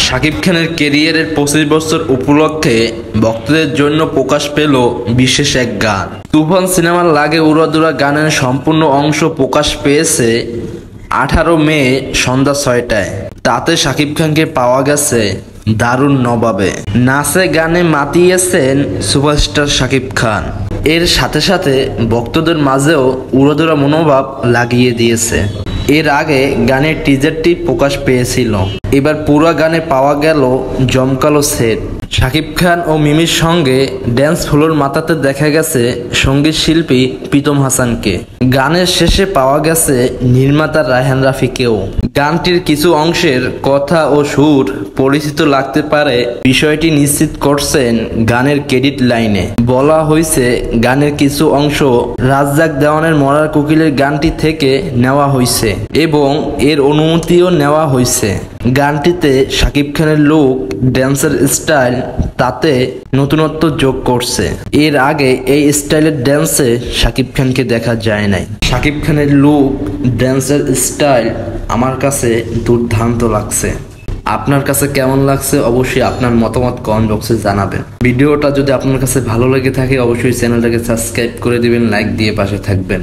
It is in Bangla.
শাকিব খানের ক্যারিয়ারের 25 বছর উপলক্ষে ভক্তদের জন্য প্রকাশ পেল বিশেষ এক গান। তুফান সিনেমার লাগে উড়াদুরা গানের সম্পূর্ণ অংশ প্রকাশ পেয়েছে 18 মে সন্ধ্যা 6টায়। তাতে শাকিব খানকে পাওয়া গেছে দারুণ নবাবে। নাচে গানে মাতিয়েছেন সুপারস্টার শাকিব খান। এর সাথে সাথে ভক্তদের মাঝেও উড়াদুরা মনোভাব লাগিয়ে দিয়েছে। এর আগে গানের টিজারটি প্রকাশ পেয়েছিল, এবার পুরো গানে পাওয়া গেল জমকালো সেট। শাকিব খান ও মিমির সঙ্গে ড্যান্স ফ্লোর মাতাতে দেখা গেছে সঙ্গীত শিল্পী প্রীতম হাসানকে। গানের শেষে পাওয়া গেছে নির্মাতা রায়হান রাফিকেও। গানটির কিছু অংশের কথা ও সুর পরিচিত লাগতে পারে, বিষয়টি নিশ্চিত করছেন গানের ক্রেডিট লাইনে। বলা হয়েছে গানের কিছু অংশ রাজ্জাক দেওয়ানের মরার কোকিলের গানটি থেকে নেওয়া হয়েছে এবং এর অনুমতিও নেওয়া হয়েছে। গানটিতে শাকিব খানের লুক, ড্যান্সের স্টাইল তাতে নতুনত্ব যোগ করছে। এর আগে এই স্টাইলের ড্যান্সে শাকিব খানকে দেখা যায় নাই। শাকিব খানের লুক, ড্যান্সের স্টাইল আমার কাছে দুর্দান্ত লাগছে। আপনার কাছে কেমন লাগছে অবশ্যই আপনার মতামত কমেন্ট বক্সে জানাবেন। ভিডিওটা যদি আপনার কাছে ভালো লেগে থাকে অবশ্যই চ্যানেলটাকে সাবস্ক্রাইব করে দিবেন, লাইক দিয়ে পাশে থাকবেন।